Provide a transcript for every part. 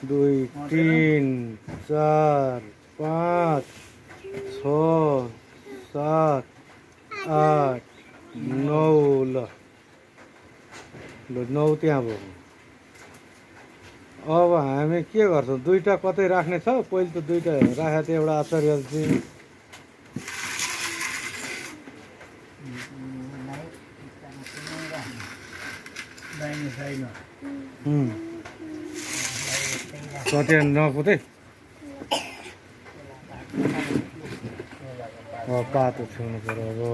2 3 4 5 6 7 8 9 ल 9 त्यहाँ भयो। अब हामी के गर्छौँ? दुईटा कतै राख्ने छ, पहिले त दुईटा राखेको थियो, एउटा आचार्य चाहिँ कति नकुदै पातो छेउनु पर्यो।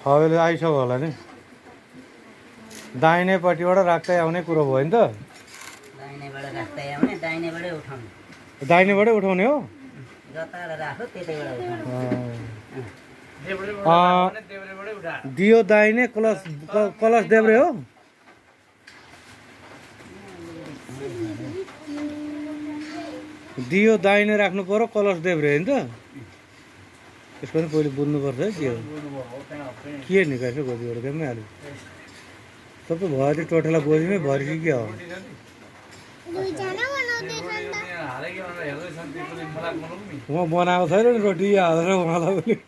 अब छ बेला आइसक्यो होला नि। दाहिनेपट्टिबाट राख्दै आउने कुरो भयो नि त। दाहिनेबाटै उठाउने हो। दियो दाहिने कलश कलश देब्रे हो। दियो दाहिने राख्नु पर्यो, कलश देब्रे होइन त। यसको पनि पहिले बुझ्नुपर्छ है के हो के निकाल्छ गोजीबाट केमै हाल्यो सबै भयो त्यो टोटला गोजीमै भरि कि के हो। म बनाएको छैन नि रोटी हालेर उहाँलाई पनि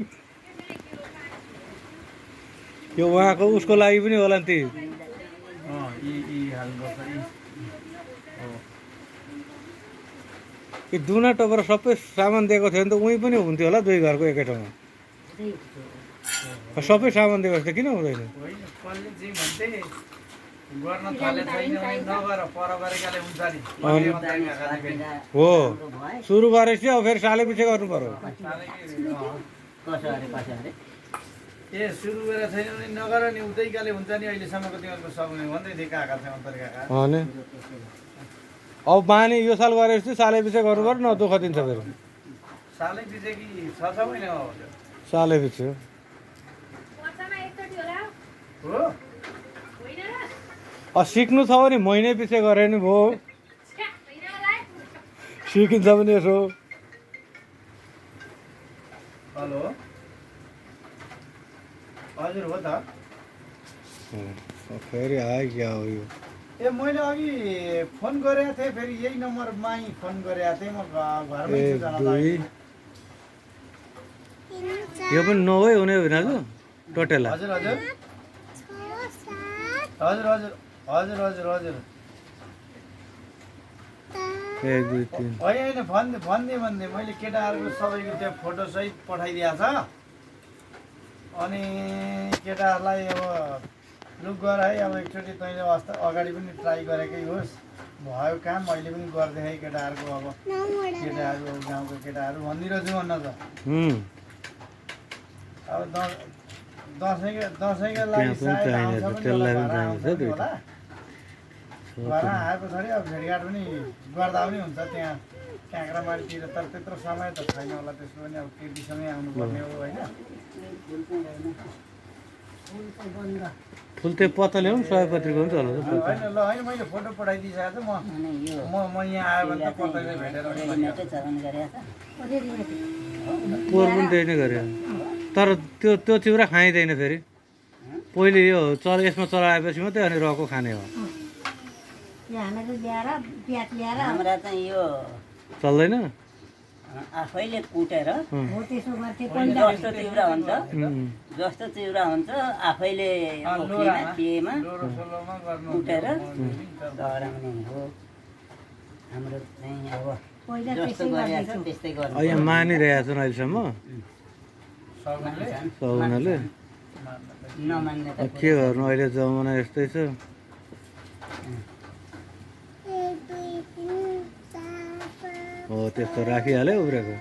यो उहाँको उसको लागि पनि होला नि ती। यो दुना टपर सबै सामान दिएको थियो भने त उहीँ पनि हुन्थ्यो होला, दुई घरको एकै ठाउँमा सबै सामान दिएको थियो किन हुँदैन? हो सुरु गरेपछि अब फेरि सालै पछि गर्नु पर्यो। ए सुरु गरेर छैन भने नगर नि उतै गाले हुन्छ नि। अहिलेसम्मको तिमीहरूको सक्ने भन्दै थिए काका थियो अन्तर्का अब बानी यो साल गरेपछि सालै पछि गर्नु पर्यो, न दुःख दिन्छ फेरि। सालै पछि कि 6 महिना हो सालै पछि हो। सिक्नु छ भने महिनै पछि गरे नि भयो, सिकिन्छ पनि यसो। हेलो हजुर हो त। फेरि आयो क्या हो यो? ए मैले अघि फोन गरेको थिएँ, फेरि यही नम्बरमा फोन गरेको थिएँ। म घरमै यो पनि 9 हुने होइन दाजु टोटल? हजुर हजुर हजुर हजुर हजुर हजुर हजुर 1 2 3 होइन भन्ने मैले केटाहरूको सबैको त्यो फोटो सहित पठाइदिएको छ। अनि केटाहरूलाई अब लुक गर है, अब एकचोटि तैँले अस्ता अगाडि पनि ट्राई गरेकै होस्, भयो काम अहिले पनि गरिदिए केटाहरूको। अब केटाहरू गाउँको केटाहरू भनिदिरहेछु भन्न त। अब दसैँका लागि सायद आउँछ पनि होला, घरमा आएको छोडी अब भेटघाट पनि गर्दा पनि हुन्छ त्यहाँ काँक्रामारीतिर। तर त्यत्रो समय त छैन होला त्यसको पनि, अब केटीसँगै आउनुपर्ने हो होइन। फुल त्यो पत्ता ल्याउँ सयपत्रीको पनि चल्छ। होइन ल होइन मैले फोटो पठाइदिइसकेको छु। म यहाँ आयो भने त पत्ताले भेटेर पोहोर पनि त्यही नै गरे, तर त्यो चिउरा खाइँदैन फेरि। पहिले यो यसमा चलाएपछि मात्रै अनि रको खाने हो। हाम्रा चाहिँ यो चल्दैन आफैले कुटेर जस्तो चिउरा हुन्छ आफैले पिएमा कुटेर गराउने हो। हाम्रो चाहिँ अब जस्तो गरिरहेको छ त्यस्तै गर्नु। यहाँ मानिरहेको छन् अहिलेसम्म सौनाले। नमान्ने त के गर्नु, अहिले जमाना यस्तै छ। हो त्यस्तो राखिहाल्यो उब्रेको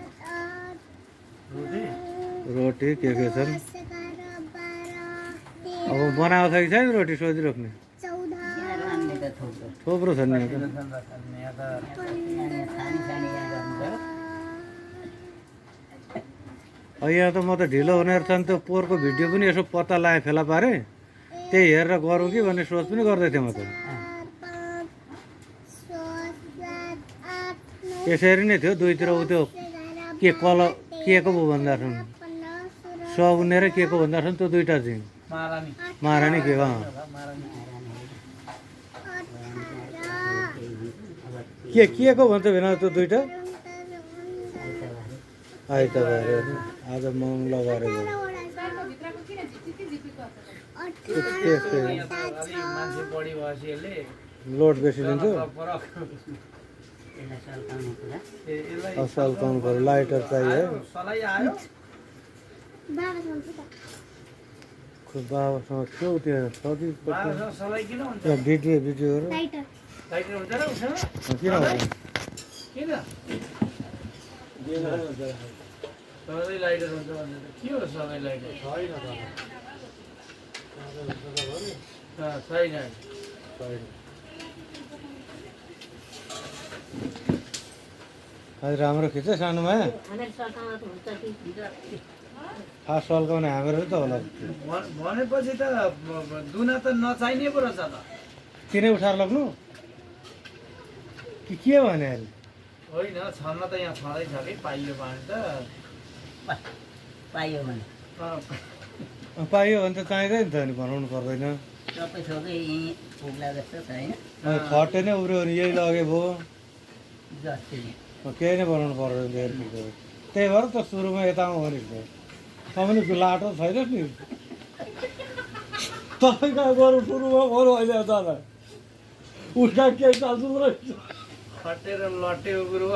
रोटी के छन्। अब बनाएको छ कि छैन रोटी सोधिराख्ने? थुप्रो छ नि। यहाँ त म त ढिलो हुने रहेछ नि त पोहोरको भिडियो पनि यसो पत्ता लगाएँ फेला पारेँ त्यही हेरेर गरौँ कि भन्ने सोच पनि गर्दै थिएँ म त यसरी नै थियो दुईतिर उ त्यो के को पो भन्दा रहेछन् सगुनेर के को भन्दा रहेछन् त्यो दुईवटा चाहिँ महारानी महारानी के महारानी के को भन्छ भेना त्यो दुईवटा आइतबार आज मङ्गलबार गयो मान्छे बढी भएपछि यसले लोड बेसी दिन्छ फरक सल्काउनु पऱ्यो लाइटर चाहियो है सलाई आयो बाबासँग थियो त्यहाँ छ कि बाबासँग सलाई किन हुन्छ भिडियोहरू लाइटर हुन्छ र उसँग किन हुन्छ किन सधैँ लाइटर हुन्छ भने त के हो सधैँ लाइटर छैन आज राम्रो खिच्छ सानोमा खास सल्काउने हामीहरू त होला भनेपछि त दुना त नचाहिने पो रहेछ त तिनै उठाएर लग्नु कि के भने अहिले होइन छन्न त यहाँ छँदैछ कि पाइयो भने त पाइयो भने पाइयो भने त चाहिँदैन त नि बनाउनु पर्दैन सबै थोकै यहीँ पुग्ला जस्तो छैन खटे नै उब्रियो भने यही लगे भयो जस्तै केही नै बनाउनु पर्दैन त्यही भएर त सुरुमा यता आउँ भनेको तपाईँले लाटो छैन नि तपाईँ कहाँ गरौँ सुरुमा गरौँ अहिले दादा उसका केही चाल्छु रहेछ खटेर लट्टे उब्रो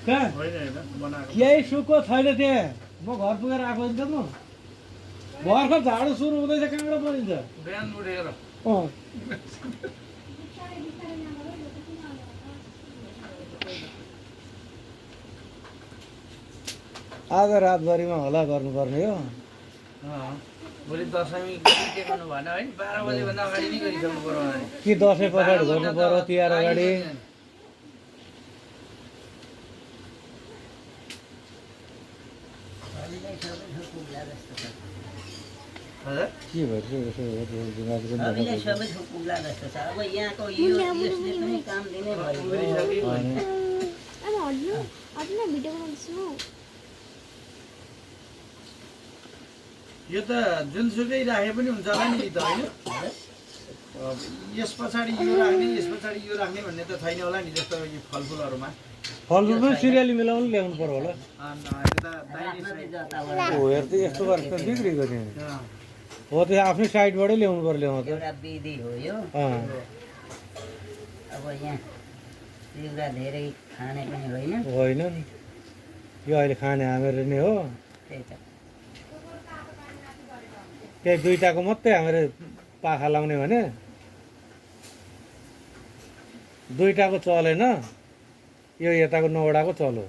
कहाँ होइन होइन बनाएको केही सुको छैन त्यहाँ म घर पुगेर आएको नि त म भर्खर झाडु सुरु हुँदैछ कहाँबाट बनिन्छ बिहान उठेर अँ आज रातभरिमा होला गर्नुपर्ने हो भोलि दसैँ के गर्नु भएन है 12 बजेभन्दा अगाडि नै गरिसक्नु पर्यो भने कि दसैँ पछाडि गर्नु पर्यो तिहार अगाडि के भइरहेछ सबैलाई सबै थोक पुग्ला जस्तो छ अब यहाँको यसले पनि काम दिने भयो यो त जुनसुकै राखे पनि हुन्छ होला नि त होइन यस पछाडि यो राख्ने यस पछाडि यो राख्ने भन्ने त छैन होला नि जस्तो यो फलफुलहरूमा फलफुल पनि सिरियली मिलाउनु ल्याउनु पर्यो होला यता दाहिने साइड हो हेर त यस्तो गरेर त बिग्रेको थियो हो त्यो आफ्नै साइडबाटै ल्याउनु पर्यो ल्याउनु त एउटा विधि हो यो अब यहाँ चिउरा धेरै खाने पनि होइन होइन नि यो अहिले खाने हामीहरू नै हो त्यही त त्यही दुईटाको मात्रै हामीहरू पाखा लाउने भने दुईटाको चलेन यो यताको 9वटाको चल्यो